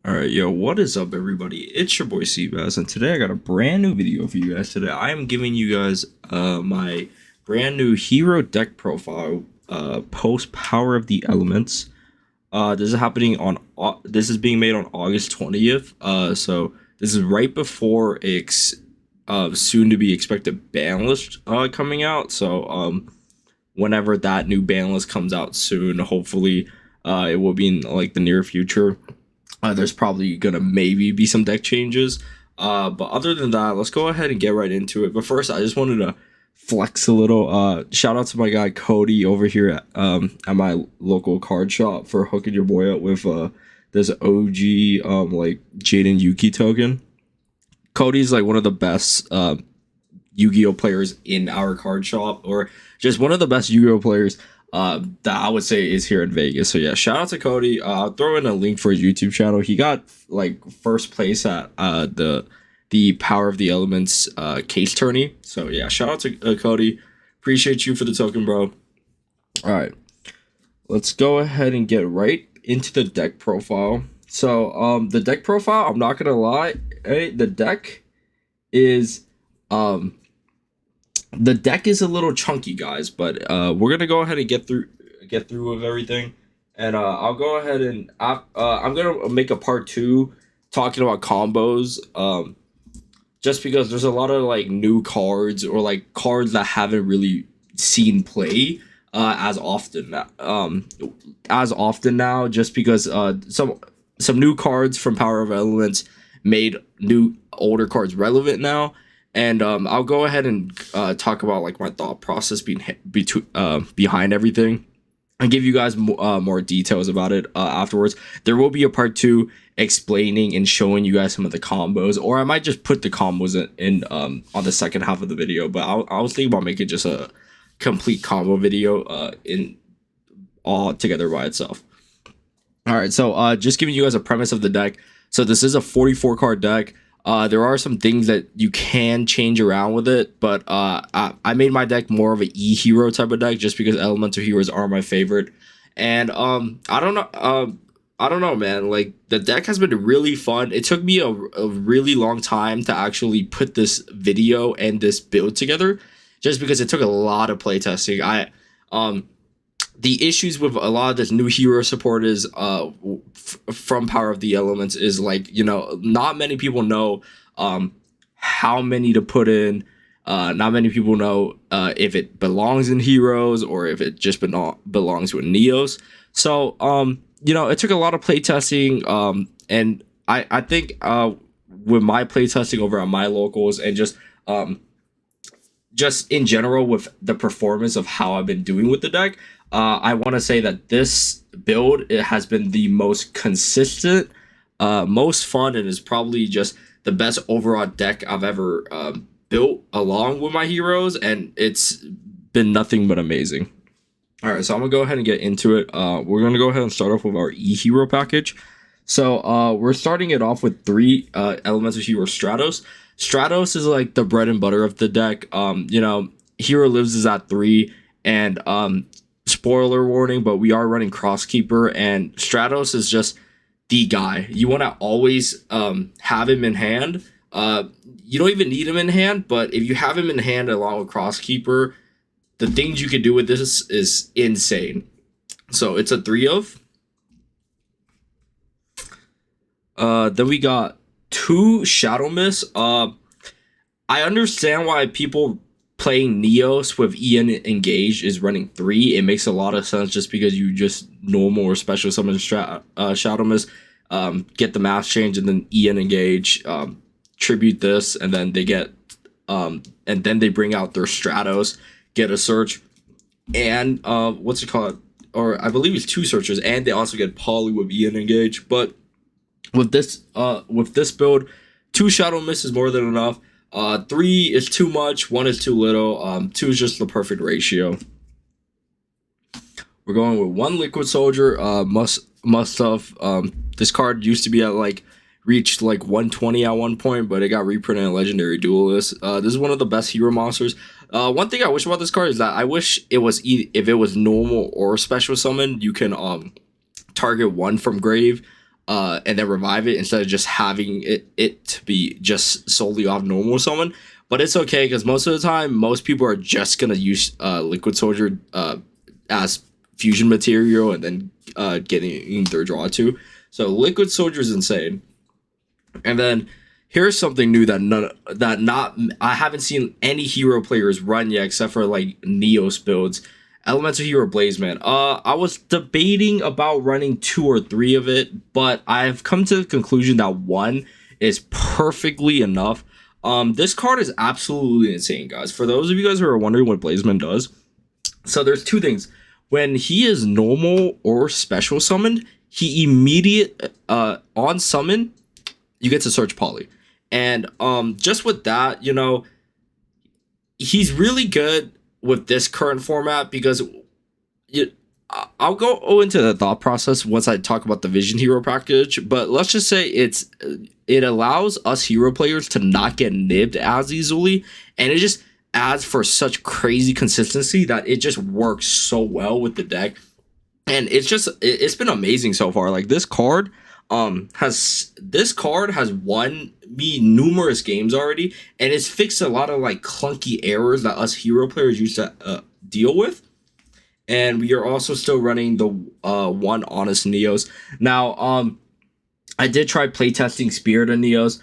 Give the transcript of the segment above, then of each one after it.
All right, yo, what is up, everybody? It's your boy Seabass, and today I got a brand new video for you guys. Today I am giving you guys my brand new hero deck profile post Power of the Elements. This is happening on this is being made on August 20th. So this is right before soon to be expected ban list coming out. So whenever that new ban list comes out soon, hopefully it will be in like the near future. There's probably gonna maybe be some deck changes. But other than that, let's go ahead and get right into it. But first, I just wanted to flex a little. Shout out to my guy Cody over here at my local card shop for hooking your boy up with this OG like Jaden Yuki token. Cody's like one of the best Yu-Gi-Oh players in our card shop, or just one of the best Yu-Gi-Oh players that I would say is here in Vegas. So yeah, shout out to Cody. I'll throw in a link for his YouTube channel. He got like first place at the Power of the Elements case tourney. So yeah, shout out to Cody. Appreciate you for the token, bro. All right, let's go ahead and get right into the deck profile. So the deck profile, I'm not gonna lie, the deck is um the deck is a little chunky, guys, but we're gonna go ahead and get through with everything, and I'll go ahead and I'm gonna make a part two talking about combos, just because there's a lot of like new cards or like cards that haven't really seen play as often now, just because some new cards from Power of Elements made new older cards relevant now. And I'll go ahead and talk about like my thought process behind everything, and give you guys more details about it afterwards. There will be a part two explaining and showing you guys some of the combos, or I might just put the combos in on the second half of the video. But I was thinking about making just a complete combo video in all together by itself. All right, so just giving you guys a premise of the deck. So this is a 44 card deck. There are some things that you can change around with it, but I made my deck more of an E hero type of deck just because elemental heroes are my favorite. And I don't know, man. Like the deck has been really fun. It took me a really long time to actually put this video and this build together, just because it took a lot of playtesting. The issues with a lot of this new hero support is from Power of the Elements is like, not many people know how many to put in. Not many people know if it belongs in heroes or if it just belongs with neos. So it took a lot of playtesting, and I think with my playtesting over at my locals, and just in general with the performance of how I've been doing with the deck, I want to say that this build, it has been the most consistent, most fun, and is probably just the best overall deck I've ever built along with my heroes, and it's been nothing but amazing. All right, so I'm gonna go ahead and get into it. We're gonna go ahead and start off with our E hero package. So we're starting it off with three elemental hero Stratos. Stratos is like the bread and butter of the deck. Hero lives is at 3, and spoiler warning, but we are running Crosskeeper, and Stratos is just the guy. You want to always have him in hand. You don't even need him in hand, but if you have him in hand along with Crosskeeper, the things you can do with this is insane. So it's a 3 of. Then we got 2 Shadow Mist. I understand why people playing Neos with Ian engaged is running 3. It makes a lot of sense just because you just normal or special summon Shadow Mist, get the mass change, and then Ian engage, tribute this, and then they get and then they bring out their Stratos, get a search, and what's it called? Or I believe it's 2 searches, and they also get Poly with Ian engage. But with this build, 2 Shadow Mist is more than enough. 3 is too much, 1 is too little. 2 is just the perfect ratio. We're going with 1 Liquid Soldier. Must have. This card used to be at like reached like 120 at one point, but it got reprinted in Legendary Duelist. This is one of the best hero monsters. One thing I wish about this card is that I wish it was if it was normal or special summon, you can target 1 from grave. and then revive it instead of just having it to be just solely off normal summon. But it's okay because most of the time, most people are just gonna use Liquid Soldier as fusion material and then getting their draw too. So Liquid Soldier is insane. And then here's something new I haven't seen any hero players run yet except for like Neos builds. Elemental Hero Blazeman. I was debating about running 2 or 3 of it, but I've come to the conclusion that 1 is perfectly enough. This card is absolutely insane, guys. For those of you guys who are wondering what Blazeman does, so there's 2 things. When he is normal or special summoned, he on summon, you get to search Poly. And just with that, you know, he's really good with this current format because I'll go into the thought process once I talk about the Vision Hero package, but let's just say it allows us hero players to not get nibbed as easily, and it just adds for such crazy consistency that it just works so well with the deck. And it's been amazing so far. Like this card has won me numerous games already, and it's fixed a lot of like clunky errors that us hero players used to deal with. And we are also still running the 1 Honest Neos. Now, I did try playtesting Spirit of Neos.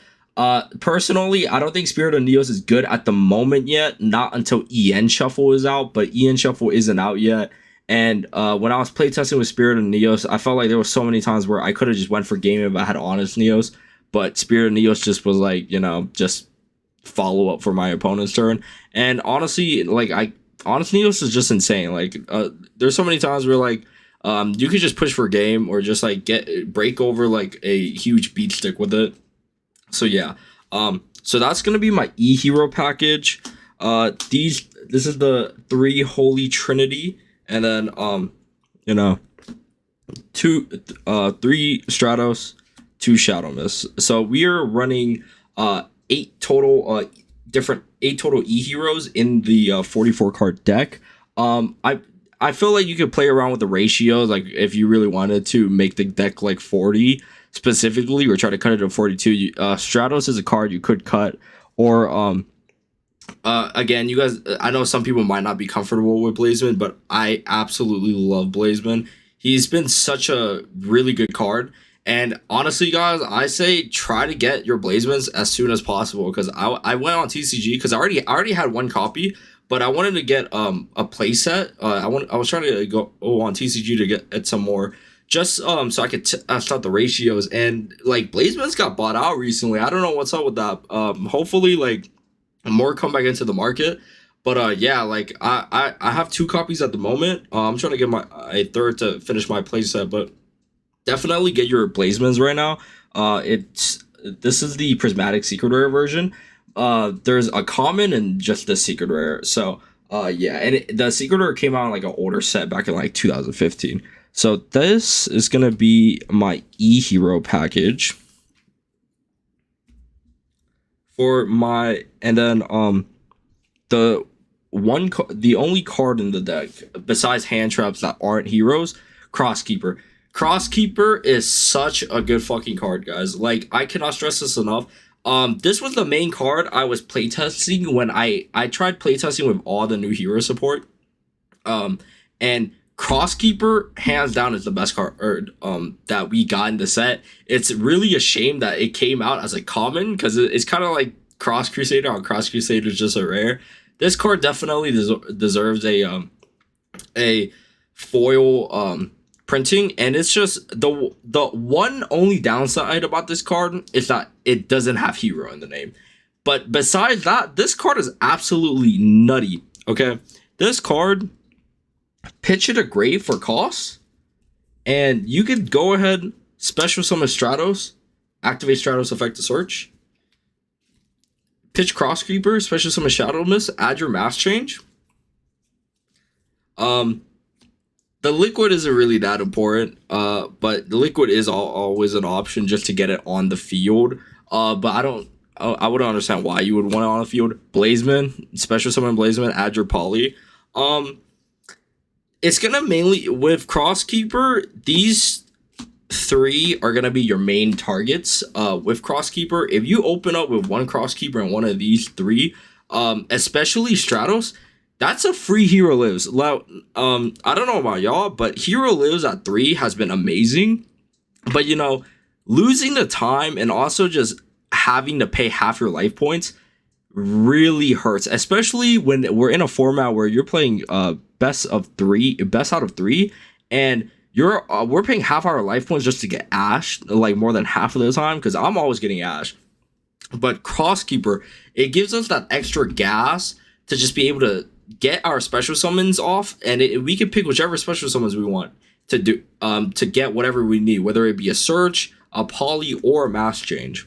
Personally, I don't think Spirit of Neos is good at the moment yet. Not until EN Shuffle is out, but EN Shuffle isn't out yet. And when I was playtesting with Spirit of Neos, I felt like there were so many times where I could have just went for game if I had Honest Neos. But Spirit of Neos just was like, you know, just follow up for my opponent's turn. And honestly, like Honest Neos is just insane. Like there's so many times where like you could just push for game or just like break over like a huge beat stick with it. So yeah. So that's gonna be my E-Hero package. This is the 3 Holy Trinity, and then you know, 3 Stratos, 2 Shadow Mist. So we are running 8 total E-Heroes in the 44 card deck. I feel like you could play around with the ratios, like if you really wanted to make the deck like 40 specifically, or try to cut it to 42. Stratos is a card you could cut, or again, you guys, I know some people might not be comfortable with Blazeman, but I absolutely love Blazeman. He's been such a really good card. And honestly, guys, I say try to get your Blazemans as soon as possible, because I went on TCG because I already had 1 copy, but I wanted to get a playset. I was trying to go on TCG to get some more, just so I could start the ratios. And like Blazemans got bought out recently. I don't know what's up with that. Hopefully like more come back into the market. But yeah, like I have 2 copies at the moment. I'm trying to get a third to finish my playset, but definitely get your Blazemans right now. This is the Prismatic Secret Rare version. There's a common and just the Secret Rare. So yeah, and the Secret Rare came out in like an older set back in like 2015. So this is gonna be my E-Hero package for my, and then the only card in the deck besides hand traps that aren't heroes, Crosskeeper. Crosskeeper is such a good fucking card, guys. Like, I cannot stress this enough. This was the main card I was playtesting when I tried playtesting with all the new hero support. And Crosskeeper, hands down, is the best card that we got in the set. It's really a shame that it came out as a common, because it's kind of like Cross Crusader on Cross Crusader is just a rare. This card definitely deserves a foil printing, and it's just the one only downside about this card is that it doesn't have hero in the name. But besides that, this card is absolutely nutty. Okay, this card, pitch it a grave for cost, and you could go ahead, special summon Stratos, activate Stratos effect to search, pitch Crosskeeper, special summon Shadow Mist, add your mass change. The liquid isn't really that important, but the liquid is always an option just to get it on the field. But I wouldn't understand why you would want it on the field. Blazeman, special summon Blazeman, add your poly. It's gonna mainly with Crosskeeper. These three are gonna be your main targets with Crosskeeper. If you open up with one Crosskeeper and one of these three, especially Stratos, that's a free Hero Lives. I don't know about y'all, but Hero Lives at 3 has been amazing. But losing the time and also just having to pay half your life points really hurts, especially when we're in a format where you're playing best out of three, and we're paying half our life points just to get Ash, like more than half of the time, because I'm always getting Ash. But Crosskeeper, it gives us that extra gas to just be able to get our special summons off, and we can pick whichever special summons we want to do to get whatever we need, whether it be a search, a poly, or a mass change.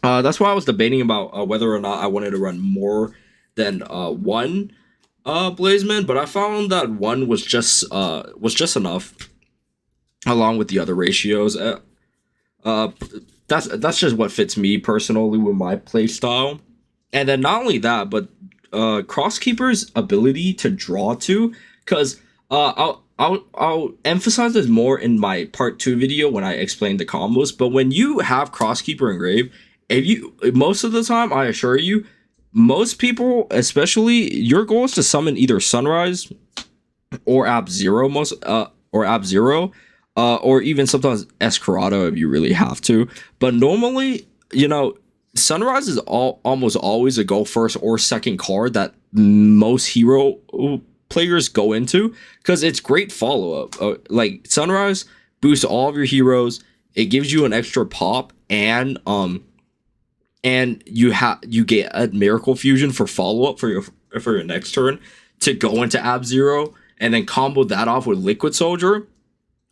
That's why I was debating about whether or not I wanted to run more than one Blazeman, but I found that one was just enough, along with the other ratios. That's just what fits me personally with my play style. And then not only that, but Crosskeeper's ability to draw to, because I'll emphasize this more in my part 2 video when I explain the combos. But when you have Crosskeeper engraved, most of the time, I assure you, most people, especially, your goal is to summon either Sunrise or Ab Zero, or even sometimes Escarado if you really have to. But normally, Sunrise is almost always a go first or second card that most hero players go into, because it's great follow-up. Like, Sunrise boosts all of your heroes, it gives you an extra pop, and you get a Miracle Fusion for follow-up for your next turn to go into Ab Zero, and then combo that off with Liquid Soldier.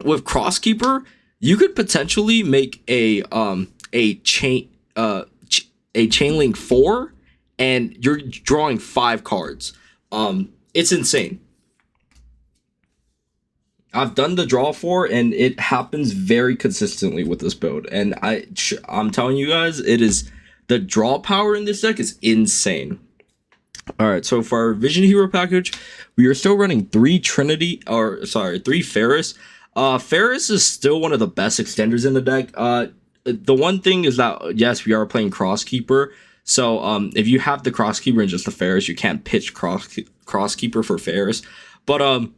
With Crosskeeper, you could potentially make a chain link 4, and you're drawing 5 cards. It's insane. I've done the draw 4, and it happens very consistently with this build. And I'm telling you guys, the draw power in this deck is insane. All right, so for our Vision Hero package, we are still running 3 Ferris. Ferris is still one of the best extenders in the deck. The one thing is that, yes, we are playing Crosskeeper. So if you have the Crosskeeper and just the Ferris, you can't pitch Crosskeeper for Ferris. But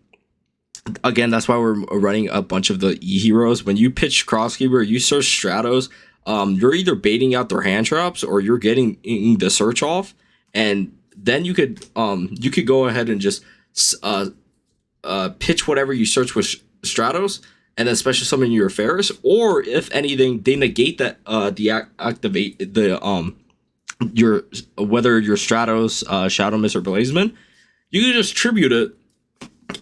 again, that's why we're running a bunch of the E-Heroes. When you pitch Crosskeeper, you search Stratos, you're either baiting out their hand traps or you're getting the search off. And then you could go ahead and just pitch whatever you search with Stratos, and then special summon your Ferris, or if anything, they negate that deactivate whether your Stratos, Shadow Mist, or Blazeman. You can just tribute it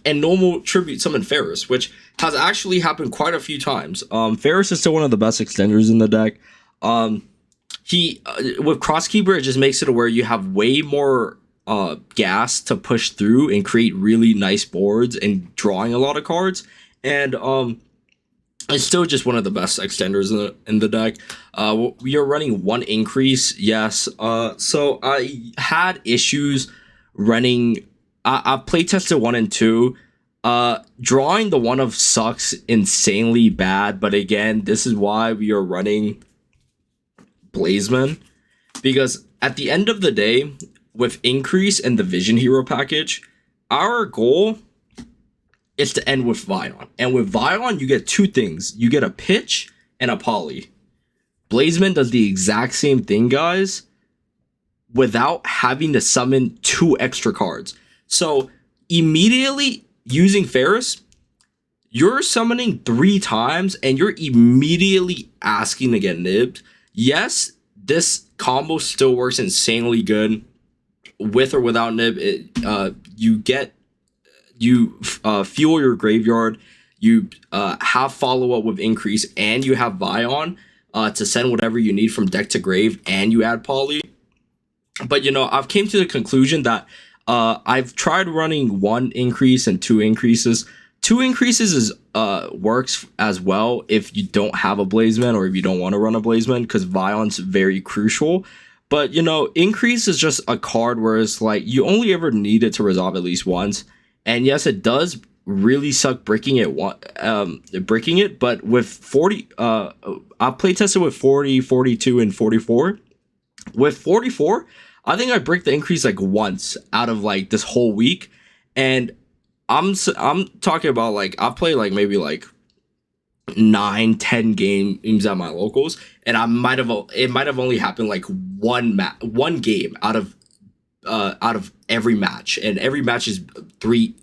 and normal tribute summon Ferris, which has actually happened quite a few times. Ferris is still one of the best extenders in the deck. With Crosskeeper, it just makes it where you have way more gas to push through and create really nice boards and drawing a lot of cards. And it's still just one of the best extenders in the deck. We are running 1 increase, yes. So I had issues running. I play tested 1 and 2. Drawing the 1 of sucks insanely bad, but again, this is why we are running Blazeman, because at the end of the day, with increase and the Vision Hero package, our goal is to end with Vion. And with Vion, you get 2 things. You get a pitch and a poly. Blazeman does the exact same thing, guys, without having to summon 2 extra cards. So immediately using Ferris, you're summoning 3 times and you're immediately asking to get nibbed. Yes, this combo still works insanely good with or without nib. You fuel your graveyard, you have follow-up with increase, and you have Vion to send whatever you need from deck to grave, and you add poly. But I've came to the conclusion that I've tried running 1 increase and 2 increases. 2 increases works as well if you don't have a Blazeman or if you don't want to run a Blazeman, because Vion's very crucial. But increase is just a card where it's like you only ever need it to resolve at least once. And yes, it does really suck breaking it, but with 40 I play tested with 40, 42, and 44. With 44, I think I break the increase like once out of like this whole week. And I'm talking about like I play like maybe like 9, 10 games at my locals, and it might have only happened like one game out of every match, and every match is three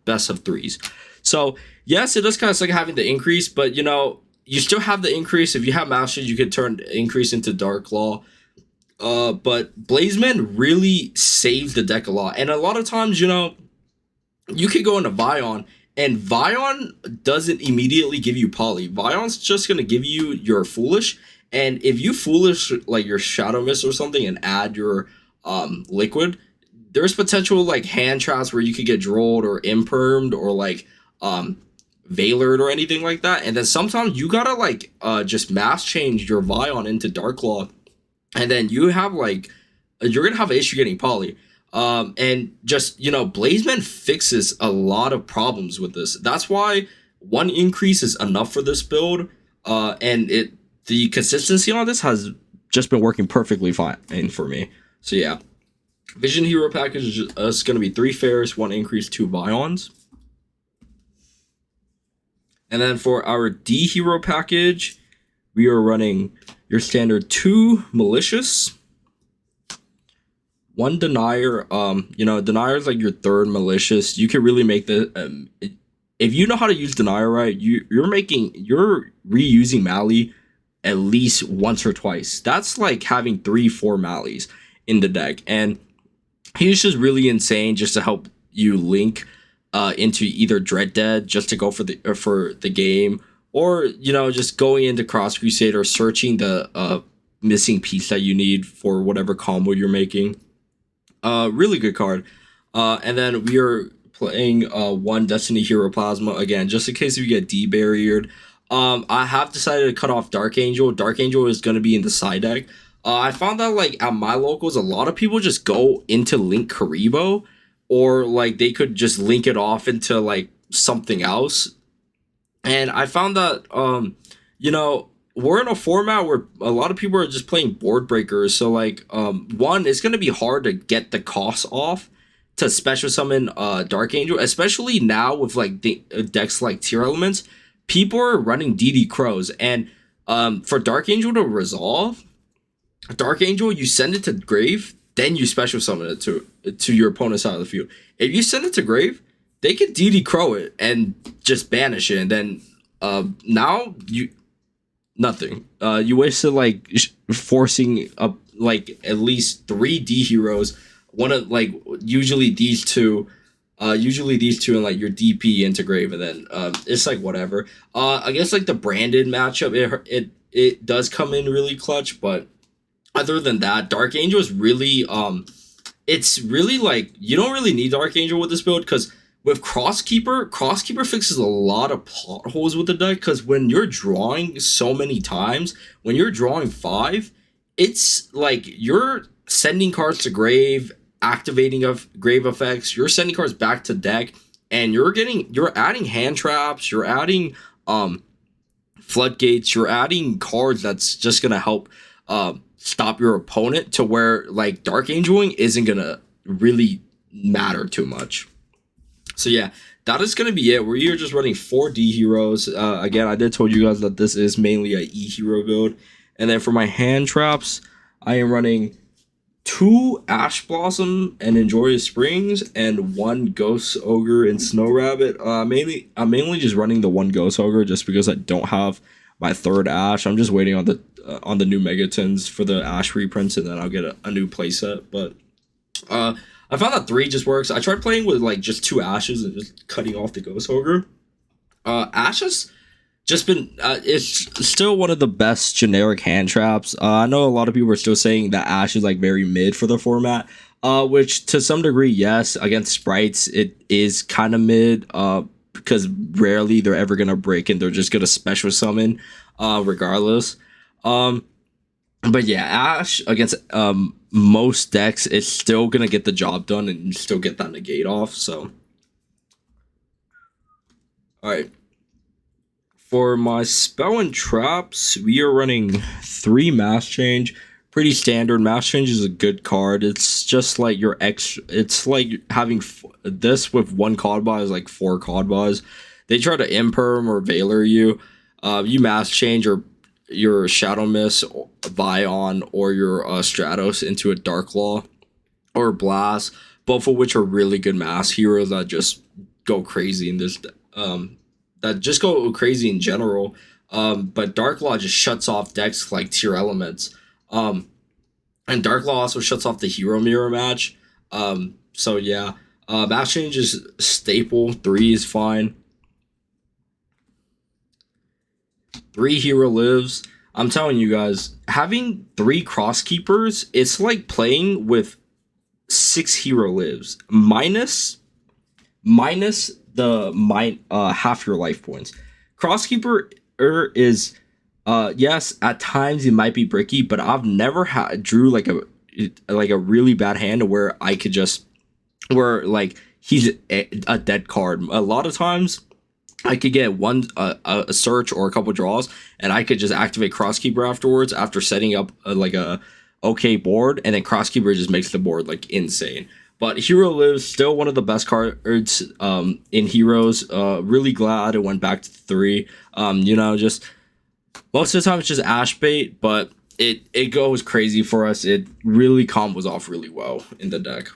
best of threes. So yes, it does kind of suck having the increase, but you still have the increase. If you have masters, you could turn increase into Dark Law. But Blazeman really saves the deck a lot, and a lot of times, you could go into Vion, and Vion doesn't immediately give you Poly. Vion's just gonna give you your Foolish, and if you Foolish like your Shadow Mist or something and add your Liquid, there's potential like hand traps where you could get drolled or impermed or like Veilered or anything like that. And then sometimes you gotta like just mass change your Vion into Dark Claw, and then you have like you're gonna have an issue getting Poly. And just Blazeman fixes a lot of problems with this. That's why one increase is enough for this build. And the consistency on this has just been working perfectly fine for me. So yeah, Vision Hero package is going to be 3 Fairs, 1 increase, 2 Vions. And then for our D Hero package, we are running your standard 2 Malicious, 1 Denier. Denier is like your 3rd Malicious. You can really make the if you know how to use Denier right, you're reusing Mally at least once or twice. That's like having 3-4 Mallies in the deck, and he's just really insane just to help you link into either Dread Dead just to go for the game, or just going into Cross Crusade or searching the missing piece that you need for whatever combo you're making. Really good card. And then we are playing 1 Destiny Hero Plasma again, just in case you get debarriered. I have decided to cut off Dark Angel. Dark Angel is going to be in the side deck. I found out like at my locals, a lot of people just go into Link Karibo, or like they could just link it off into like something else. And I found that we're in a format where a lot of people are just playing board breakers. So like one, it's gonna be hard to get the cost off to special summon Dark Angel, especially now with like the decks like Tier Elements. People are running DD Crows, and for Dark Angel to resolve, Dark Angel, you send it to grave, then you special summon it to your opponent's side of the field. If you send it to grave, they can DD Crow it and just banish it, and then now you nothing. You wasted like forcing up like at least 3 D heroes. One of like usually these two and like your DP into grave, and then it's like whatever. I guess like the branded matchup, it does come in really clutch, but other than that, Dark Angel is really it's really like you don't really need Dark Angel with this build, because with Crosskeeper fixes a lot of potholes with the deck, because when you're drawing so many times, when you're drawing 5, it's like you're sending cards to grave, activating of grave effects, you're sending cards back to deck, and you're adding hand traps, you're adding floodgates, you're adding cards that's just gonna help stop your opponent, to where like Dark Angeling isn't gonna really matter too much. So yeah, that is going to be it. We're just running 4 D heroes. Again, I did told you guys that this is mainly a E hero build. And then for my hand traps, I am running 2 Ash Blossom and Enjoyous Springs and 1 Ghost Ogre and Snow Rabbit. I'm mainly just running the 1 Ghost Ogre just because I don't have my 3rd Ash. I'm just waiting on the new Megatons for the Ash reprints, and then I'll get a new playset. But I found that 3 just works. I tried playing with like just 2 Ashes and just cutting off the Ghost Ogre. Ashes just been it's still one of the best generic hand traps. I know a lot of people are still saying that Ash is like very mid for the format, which to some degree, yes, against Sprights it is kind of mid, because rarely they're ever gonna break and they're just gonna special summon regardless. But yeah, Ash against most decks, it's still gonna get the job done and still get that negate off. So All right. For my spell and traps, we are running 3 mass change. Pretty standard. Mass change is a good card. It's just like your extra. It's like having this with 1 card buy is like 4 card buys. They try to imperm or Valor you. You mass change or your Shadow Mist, Vion, or your Stratos into a Dark Law or Blast, both of which are really good mass heroes that just go crazy in this that just go crazy in general. But Dark Law just shuts off decks like tier elements. And Dark Law also shuts off the hero mirror match. So yeah, match change is staple. 3 is fine. 3 hero lives. I'm telling you guys, having 3 cross keepers, it's like playing with 6 hero lives minus the half your life points. Crosskeeper is yes, at times it might be bricky, but I've never drew like a really bad hand where I could just where like he's a dead card. A lot of times I could get one a search or a couple draws, and I could just activate Crosskeeper afterwards after setting up like a okay board, and then Crosskeeper just makes the board like insane. But Hero Lives still one of the best cards in Heroes. Really glad it went back to 3. Just most of the time it's just Ash bait, but it goes crazy for us. It really combos off really well in the deck.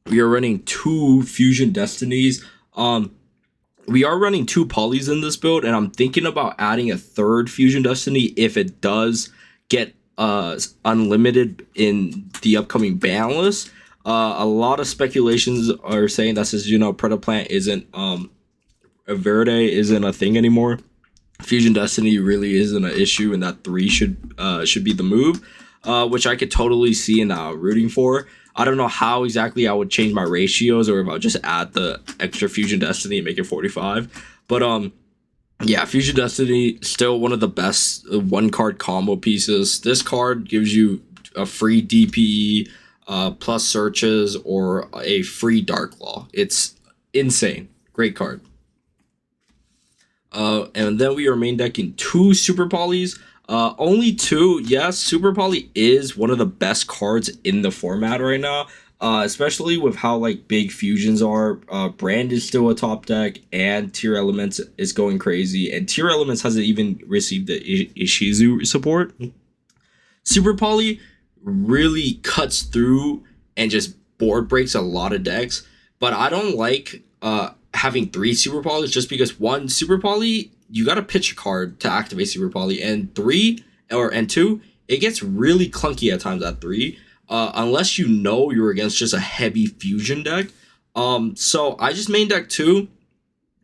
We are running 2 Fusion Destinies. We are running 2 polys in this build, and I'm thinking about adding a 3rd Fusion Destiny if it does get unlimited in the upcoming ban list. A lot of speculations are saying that since Predaplant isn't a Verde isn't a thing anymore, Fusion Destiny really isn't an issue, and that 3 should be the move, which I could totally see and rooting for. I don't know how exactly I would change my ratios, or if I'll just add the extra Fusion Destiny and make it 45. But yeah, Fusion Destiny still one of the best 1-card combo pieces. This card gives you a free DPE, plus searches, or a free Dark Law. It's insane. Great card. And then we are main decking 2 Super Polys. Only 2. Yes, Super Poly is one of the best cards in the format right now. Especially with how like big fusions are. Brand is still a top deck, and Tier Elements is going crazy. And Tier Elements hasn't even received the Ishizu support. Super Poly really cuts through and just board breaks a lot of decks. But I don't like having 3 Super Polys, just because 1 Super Poly, you gotta pitch a card to activate Super Poly, and 2, it gets really clunky at times at 3, unless you're against just a heavy fusion deck. So I just main deck 2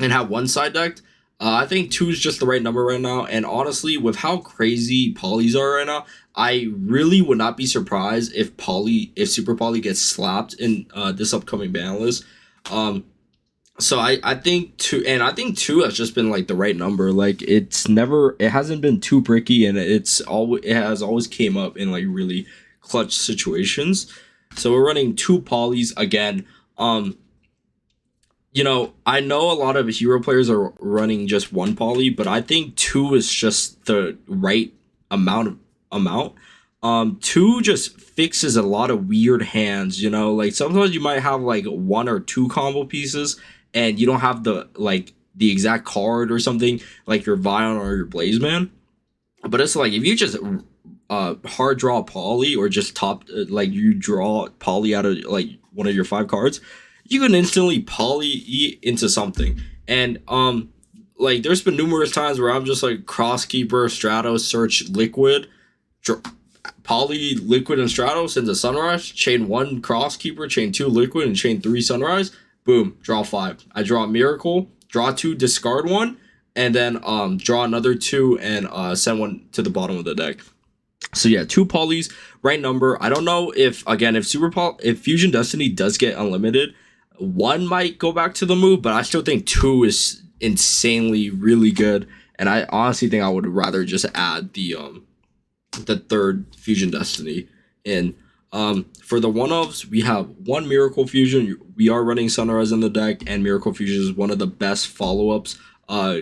and have 1 side decked. I think 2 is just the right number right now, and honestly, with how crazy polys are right now, I really would not be surprised if Super Poly gets slapped in this upcoming ban list. So I think 2, and I think 2 has just been like the right number. Like it hasn't been too bricky, and it has always came up in like really clutch situations. So we're running 2 polys again. I know a lot of hero players are running just 1 poly, but I think 2 is just the right amount. 2 just fixes a lot of weird hands. Like sometimes you might have like 1 or 2 combo pieces, and you don't have the exact card or something like your Vion or your Blazeman. But it's like if you just hard draw poly, or just you draw poly out of like one of your 5 cards, you can instantly poly into something. And like there's been numerous times where I'm just like Crosskeeper, Stratos, Search, Liquid, poly, Liquid, and Stratos into Sunrise, chain 1 Crosskeeper, chain 2 Liquid, and chain 3 Sunrise. Boom, draw 5. I draw a Miracle, draw 2, discard 1, and then draw another 2 and send 1 to the bottom of the deck. So yeah, 2 polys, right number. I don't know if Fusion Destiny does get unlimited, 1 might go back to the move, but I still think 2 is insanely really good, and I honestly think I would rather just add the 3rd Fusion Destiny in. For the 1-ofs, we have 1 Miracle Fusion. We are running Sunrise in the deck, and Miracle Fusion is one of the best follow-ups uh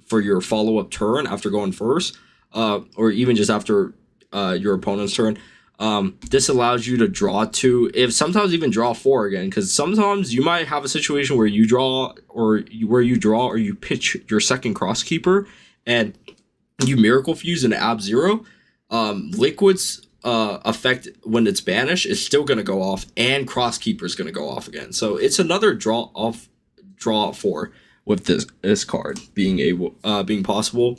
for your follow-up turn after going first, or even just after your opponent's turn. This allows you to draw two, if sometimes even draw four again, because sometimes you might have a situation where you draw, or you pitch your second crosskeeper, and you miracle fuse an ab zero. Liquid's effect when it's banished is still gonna go off, and crosskeeper is gonna go off again. So it's another draw four with this card being possible.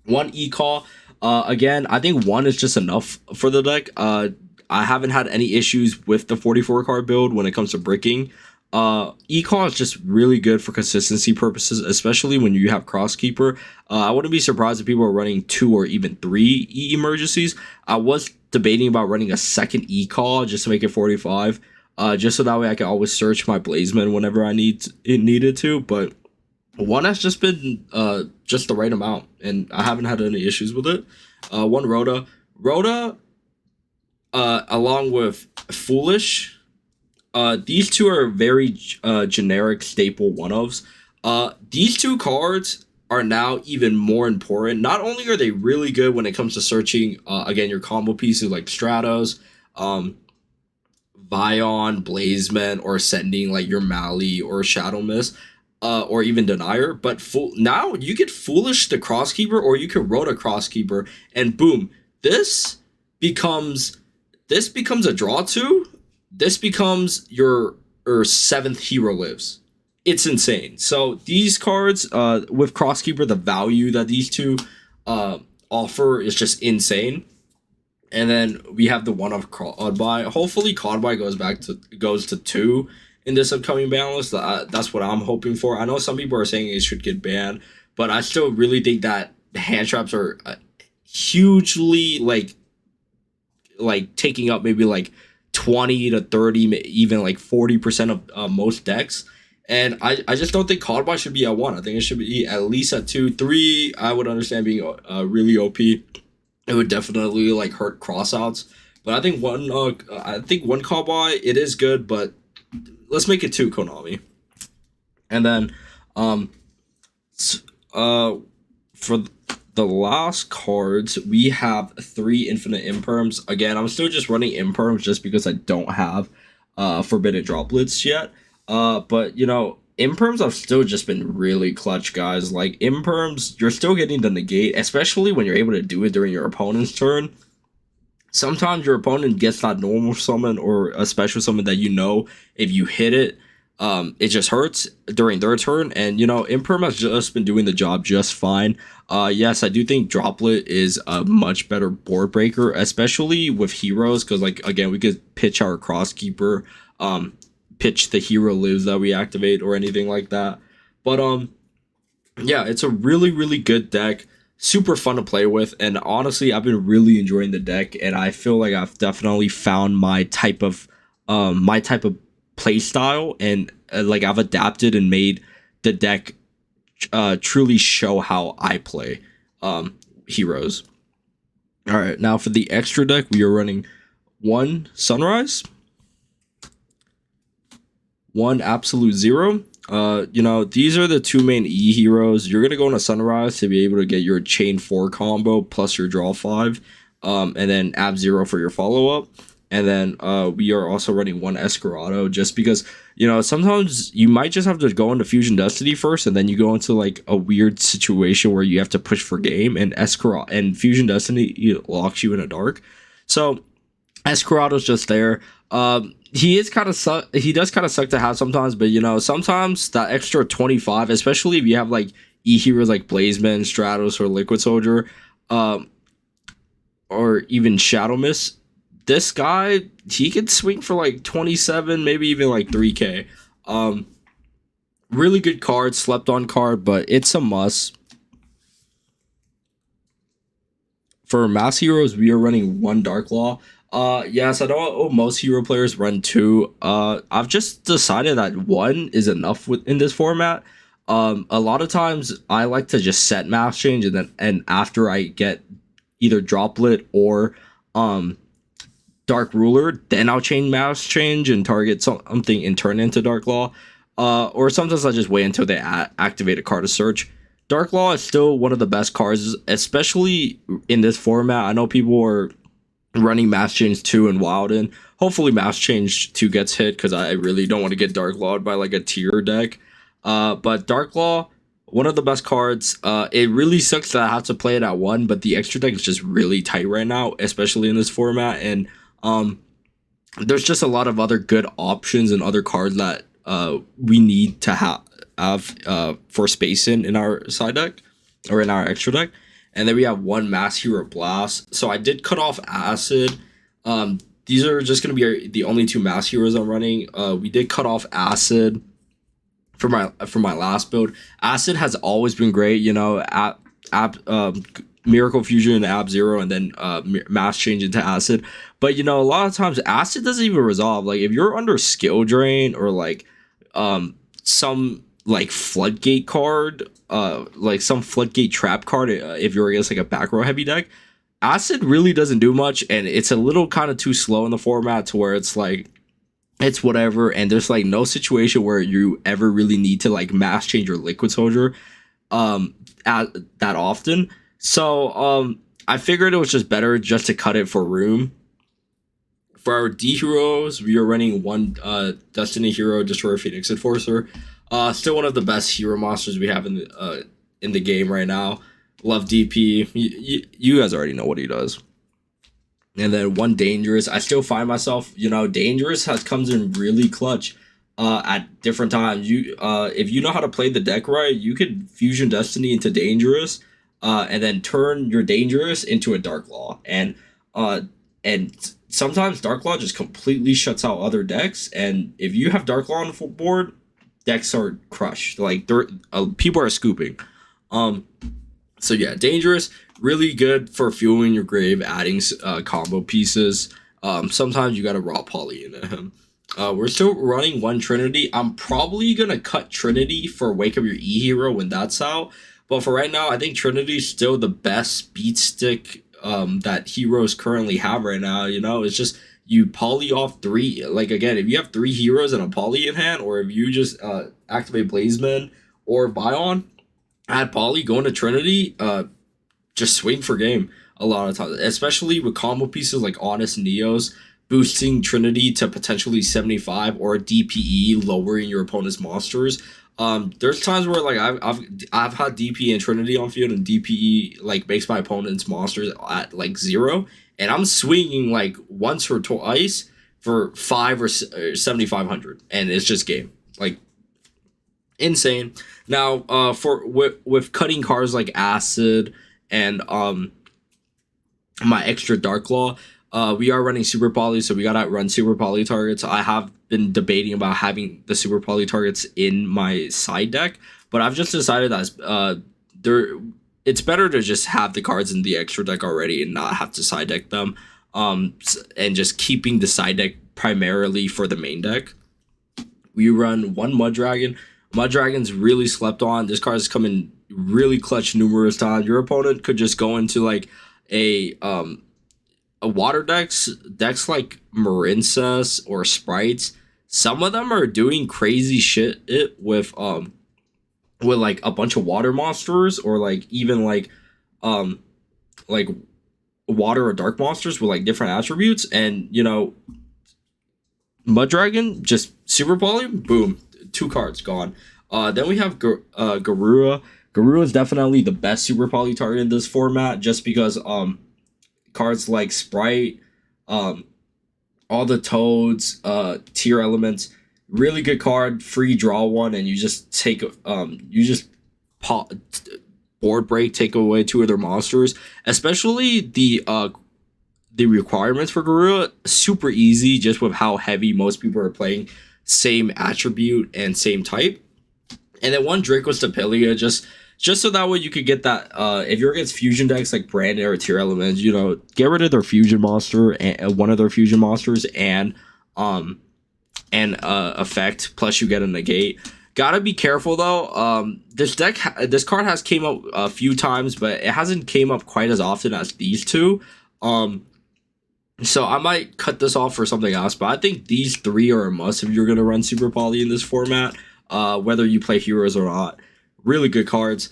One e-call. Again, I think one is just enough for the deck. I haven't had any issues with the 44 card build when it comes to bricking. E-call is just really good for consistency purposes, especially when you have crosskeeper. I wouldn't be surprised if people are running 2 or even 3 emergencies. I was debating about running a second e-call just to make it 45, just so that way I can always search my Blazeman whenever I needed to. But one has just been just the right amount, and I haven't had any issues with it. One Rhoda, along with Foolish. These two are very generic staple one-ofs. These two cards are now even more important. Not only are they really good when it comes to searching, again, your combo pieces like Stratos, Vion, Blazeman, or sending like your Mali or Shadow Mist, or even Denier, but now you get Foolish the Crosskeeper, or you can Rhoda Crosskeeper, and boom, this becomes a draw two. This becomes your 7th hero lives. It's insane. So these cards, with Crosskeeper, the value that these two offer is just insane. And then we have the one of Codby. Hopefully Codby goes to 2 in this upcoming ban list. That's what I'm hoping for. I know some people are saying it should get banned, but I still really think that the hand traps are hugely like taking up maybe like 20 to 30, even like 40% of most decks. And I just don't think Codby should be at 1. I think it should be at least at 2. 3, I would understand being really OP. It would definitely like hurt crossouts. But I think one Codby, it is good, but let's make it 2, Konami. And then for the last cards, we have 3 infinite imperms. Again, I'm still just running imperms just because I don't have forbidden droplets yet. But you know, imperms have still just been really clutch, guys. Like imperms, you're still getting the negate, especially when you're able to do it during your opponent's turn. Sometimes your opponent gets that normal summon or a special summon that, you know, if you hit it, it just hurts during their turn. And, you know, Imperm has just been doing the job just fine. Yes, I do think Droplet is a much better board breaker, especially with heroes, because, like, again, we could pitch our Crosskeeper, pitch the hero lives that we activate or anything like that. But, yeah, it's a really, really good deck. Super fun to play with, and honestly, I've been really enjoying the deck, and I feel like I've definitely found my type of play style, and like I've adapted and made the deck truly show how I play heroes. All right, now for the extra deck, we are running 1 Sunrise, 1 Absolute Zero. You know, these are the 2 main E heroes. You're gonna go on a Sunrise to be able to get your Chain 4 combo plus your Draw 5, and then Ab 0 for your follow-up. And then we are also running 1 Escarado, just because, you know, sometimes you might just have to go into Fusion Destiny first, and then you go into like a weird situation where you have to push for game, and Fusion Destiny locks you in a dark. So Escarado's just there. He does kind of suck to have sometimes, but, you know, sometimes that extra 25, especially if you have like E heroes like Blazeman, Stratos, or Liquid Soldier, or even Shadow Mist, this guy, he could swing for like 27, maybe even like 3k. Really good card, slept on card, but it's a must. For Mass Heroes, we are running 1 Dark Law. Yes, I know most hero players run 2. I've just decided that 1 is enough in this format. A lot of times I like to just set Mass Change, and after I get either Droplet or Dark Ruler, then I'll change Mass Change and target something and turn into Dark Law. or sometimes I just wait until they activate a card to search. Dark Law is still one of the best cards, especially in this format. I know people are running Mass Change 2 and Wilden. Hopefully Mass Change 2 gets hit, because I really don't want to get Dark Lawed by like a tier deck. But Dark Law, one of the best cards. It really sucks that I have to play it at 1, but the extra deck is just really tight right now, especially in this format. And there's just a lot of other good options and other cards that we need to have for space in our side deck or in our extra deck. And then we have one Mass Hero Blast. So I did cut off Acid. These are just going to be the only 2 Mass Heroes I'm running. We did cut off Acid for my last build. Acid has always been great, you know, Miracle Fusion, Ab Zero, and then Mass Change into Acid. But you know, a lot of times Acid doesn't even resolve. Like if you're under Skill Drain or like some like Floodgate card, like some Floodgate trap card, if you're against like a back row heavy deck, Acid really doesn't do much, and it's a little kind of too slow in the format to where it's like it's whatever, and there's like no situation where you ever really need to like Mass Change your Liquid Soldier that often. So I figured it was just better just to cut it for room. For our D heroes, we are running one Destiny Hero, Destroyer Phoenix Enforcer. Still one of the best hero monsters we have in the game right now. Love DP. You guys already know what he does. And then one Dangerous. I still find myself, you know, Dangerous comes in really clutch at different times. If you know how to play the deck right, you could Fusion Destiny into Dangerous, and then turn your Dangerous into a Dark Law. And sometimes Dark Law just completely shuts out other decks. And if you have Dark Law on the board, decks are crushed. Like people are scooping. So yeah, Dangerous, really good for fueling your grave, adding combo pieces. Sometimes you got to raw poly into him. We're still running one Trinity. I'm probably gonna cut Trinity for Wake Up Your E Hero when that's out. But for right now, I think Trinity is still the best speed stick that heroes currently have right now. You know, it's just you poly off 3. Like again, if you have 3 heroes and a poly in hand, or if you just activate Blazeman or Bion, add poly, go into Trinity, just swing for game a lot of times, especially with combo pieces like Honest Neos, boosting Trinity to potentially 75, or DPE, lowering your opponent's monsters. There's times where like I've had DP and Trinity on field, and DPE like makes my opponent's monsters at like 0, and I'm swinging like once or twice for 5 or 7,500, and it's just game, like insane. Now, with cutting cards like Acid and my extra Dark Law, we are running Super Poly, so we gotta run Super Poly targets. I have been debating about having the Super Poly targets in my side deck, but I've just decided that it's better to just have the cards in the extra deck already and not have to side deck them, and just keeping the side deck primarily for the main deck. We run one Mud Dragon. Mud Dragon's really slept on. This card has come in really clutch numerous times. Your opponent could just go into like a water decks like Marincess or Sprights. Some of them are doing crazy shit with like a bunch of water monsters, or like even like water or dark monsters with like different attributes. And you know, Mud Dragon just super poly, boom, 2 cards gone. Then we have Garura. Garura is definitely the best super poly target in this format, just because cards like Sprite, all the Toads, tier elements, really good card, free draw 1, and you just take board break, take away 2 of their monsters. Especially the requirements for Garura, super easy, just with how heavy most people are playing same attribute and same type. And then one Draco Stapelia, just so that way you could get that, if you're against fusion decks like Brandon or Tier Elements, you know, get rid of their fusion monster, and one of their fusion monsters, and effect, plus you get a negate. Gotta be careful though. This card has came up a few times, but it hasn't came up quite as often as these 2. So I might cut this off for something else, but I think these 3 are a must if you're gonna run Super Poly in this format. whether you play heroes or not. Really good cards.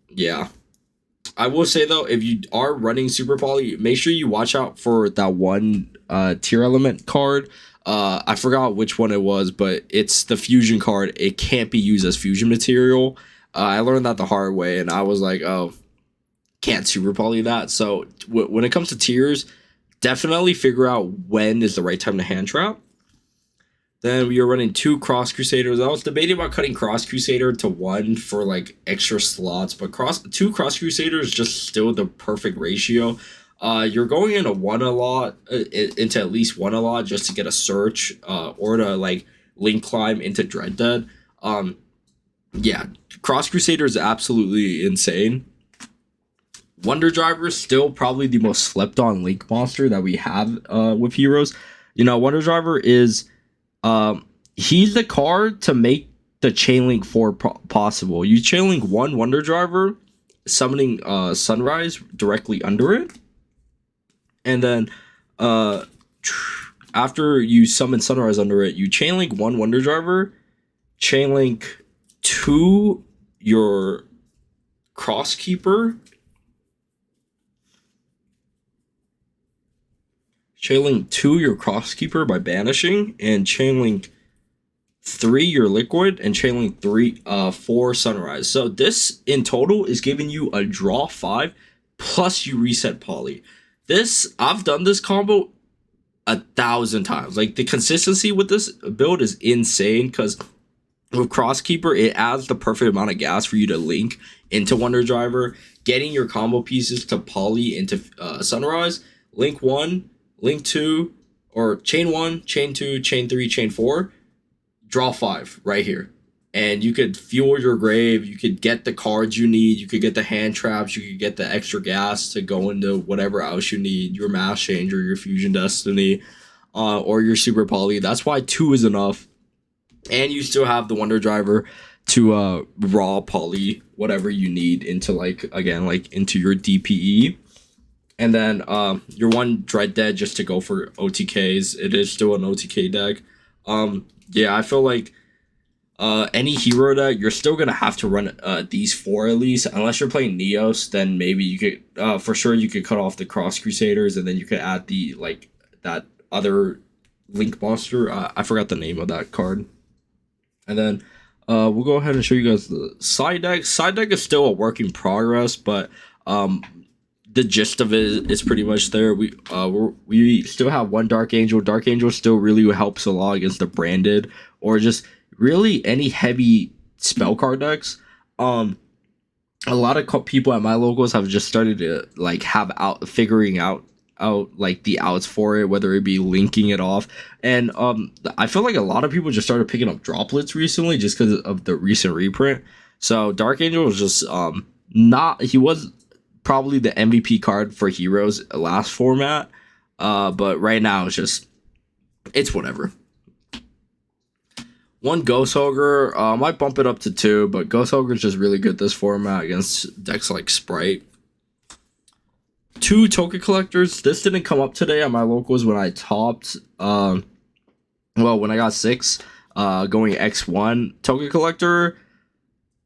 Yeah. I will say though, if you are running Super Poly, make sure you watch out for that one tier element card. I forgot which one it was, but it's the fusion card. It can't be used as fusion material. I learned that the hard way, and I was like, oh, can't Super Poly that. So when it comes to tiers, definitely figure out when is the right time to hand trap. Then we are running 2 Cross Crusaders. I was debating about cutting Cross Crusader to 1 for like extra slots, but 2 Cross Crusaders is just still the perfect ratio. You're going into one a lot, into at least one a lot just to get a search, or to like link climb into Dread Dead. Yeah, Cross Crusader is absolutely insane. Wonder Driver is still probably the most slept on link monster that we have with heroes. You know, Wonder Driver is he's the card to make the chain link 4 possible. You chain link 1 Wonder Driver, summoning Sunrise directly under it, and then after you summon Sunrise under it, you chain link 1 Wonder Driver, chain link 2 your Crosskeeper, chain link 2 your Crosskeeper by banishing, and chain link 3 your Liquid, and chain link 4 Sunrise. So this in total is giving you a draw 5 plus you reset Poly. This, I've done this combo 1,000 times. Like, the consistency with this build is insane, because with Crosskeeper, it adds the perfect amount of gas for you to link into Wonder Driver, getting your combo pieces to Poly into Sunrise, link 1, link 2, or chain 1, chain 2, chain 3, chain 4, draw 5 right here. And you could fuel your grave, you could get the cards you need, you could get the hand traps, you could get the extra gas to go into whatever else you need, your Mass Changer, your Fusion Destiny, or your Super Poly. That's why 2 is enough. And you still have the Wonder Driver to raw Poly whatever you need into, like, again, like into your DPE. And then your 1 Dread Dead just to go for OTKs. It is still an OTK deck. Yeah, I feel like any hero deck, you're still gonna have to run these 4 at least. Unless you're playing Neos, then maybe you could for sure you could cut off the Cross Crusaders, and then you could add the like that other Link monster. I forgot the name of that card. And then we'll go ahead and show you guys the side deck. Side deck is still a work in progress, but the gist of it is pretty much there. We still have 1 Dark Angel. Dark Angel still really helps a lot against the branded or just really any heavy spell card decks. A lot of people at my locals have just started to like have figuring out like the outs for it, whether it be linking it off. And I feel like a lot of people just started picking up droplets recently just because of the recent reprint. So Dark Angel was just he was probably the MVP card for heroes last format, but right now it's whatever. 1 Ghost Ogre, might bump it up to 2, but Ghost Ogre is just really good this format against decks like Sprite. 2 Token Collectors. This didn't come up today at my locals when I topped. When I got 6, going X1 Token Collector.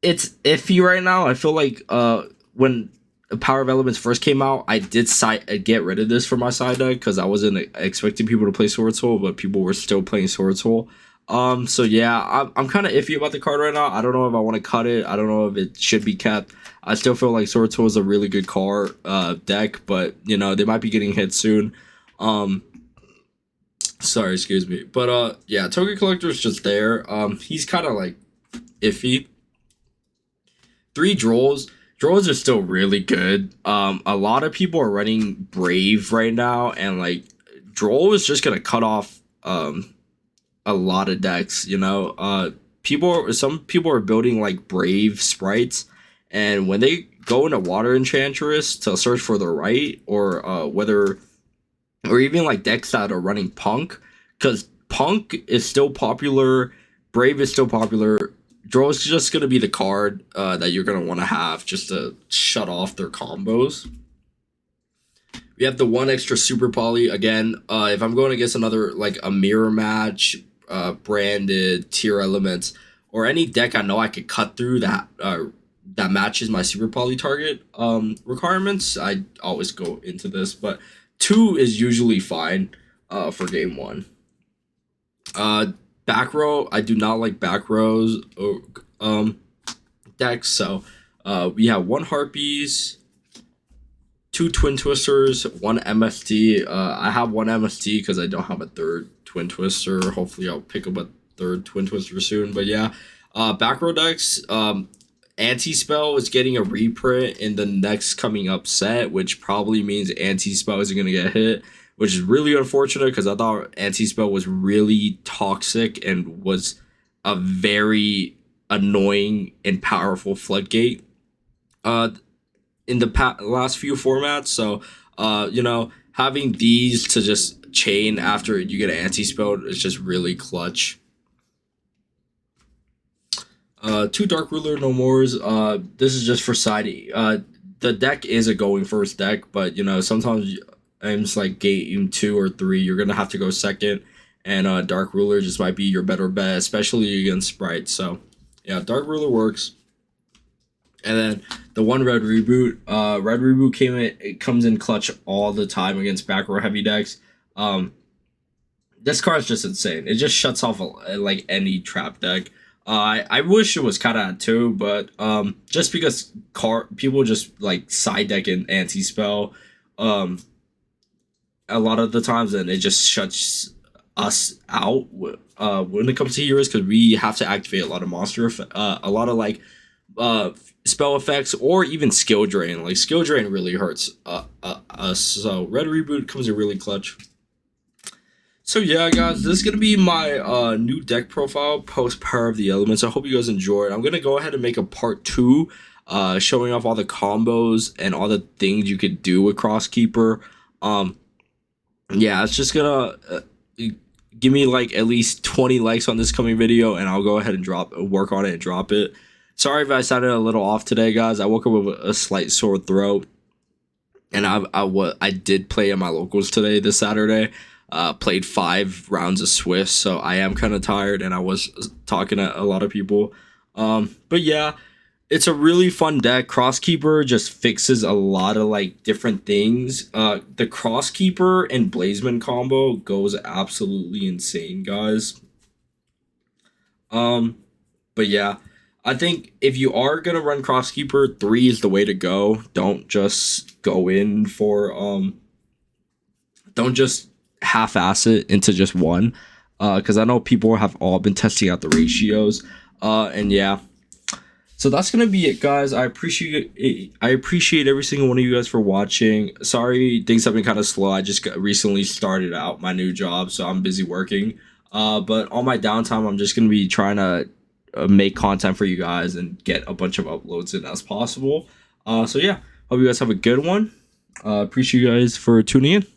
It's iffy right now. I feel like when Power of Elements first came out, I did get rid of this for my side deck because I wasn't expecting people to play Sword Soul, but people were still playing Sword Soul. So yeah, I'm kind of iffy about the card right now. I don't know if I want to cut it. I don't know if it should be kept. I still feel like Sword Soul is a really good card deck, but you know, they might be getting hit soon. Sorry, excuse me. But yeah, Token Collector is just there. He's kind of like iffy. 3 Drolls. Drolls are still really good. A lot of people are running Brave right now, and like Droll is just gonna cut off a lot of decks. You know, some people are building like Brave Sprights, and when they go into Water Enchantress to search for the right, or or even like decks that are running Punk, because Punk is still popular, Brave is still popular. Drill's just going to be the card that you're going to want to have just to shut off their combos. We have the 1 extra Super Poly. Again, if I'm going against another, like a mirror match, branded tier elements, or any deck I know I could cut through that matches my super poly target requirements, I always go into this. But 2 is usually fine for game 1. Back row, I do not like back rows or decks. So we have 1 Harpies, 2 Twin Twisters, 1 MST. I have 1 MST because I don't have a 3rd Twin Twister. Hopefully I'll pick up a 3rd Twin Twister soon. But yeah, back row decks, Anti-Spell is getting a reprint in the next coming up set, which probably means Anti-Spell is going to get hit, which is really unfortunate because I thought Anti-Spell was really toxic and was a very annoying and powerful floodgate in the last few formats. So, having these to just chain after you get an Anti-Spell is just really clutch. 2 Dark Ruler No Mores. This is just for side. The deck is a going first deck, but sometimes aims like game 2 or 3, you're gonna have to go second, and Dark Ruler just might be your better bet, especially against Sprights. So yeah, Dark Ruler works. And then the 1 Red Reboot. Red Reboot it comes in clutch all the time against back row heavy decks. This card's just insane. It just shuts off like any trap deck. I wish it was kind of at 2, but just because people just like side deck and anti-spell a lot of the times, and it just shuts us out when it comes to heroes, because we have to activate a lot of a lot of like spell effects, or even skill drain. Like skill drain really hurts us. So Red Reboot comes in really clutch. So yeah, guys, this is going to be my new deck profile post Power of the Elements. I hope you guys enjoyed. I'm going to go ahead and make a part 2 showing off all the combos and all the things you could do with Crosskeeper. Yeah, it's just going to give me like at least 20 likes on this coming video, and I'll go ahead and work on it and drop it. Sorry if I sounded a little off today, guys. I woke up with a slight sore throat, and I did play at my locals today, this Saturday. Played 5 rounds of Swift, so I am kind of tired, and I was talking to a lot of people. But yeah, it's a really fun deck. Crosskeeper just fixes a lot of like different things. The Crosskeeper and Blazeman combo goes absolutely insane, guys. But yeah, I think if you are gonna run Crosskeeper, 3 is the way to go. Don't just go in for don't just half-ass it into just 1, because I know people have all been testing out the ratios, and yeah, so that's gonna be it, guys. I appreciate every single one of you guys for watching. Sorry things have been kind of slow. I just recently started out my new job, so I'm busy working, but on my downtime I'm just gonna be trying to make content for you guys and get a bunch of uploads in as possible. So yeah, hope you guys have a good one. Appreciate you guys for tuning in.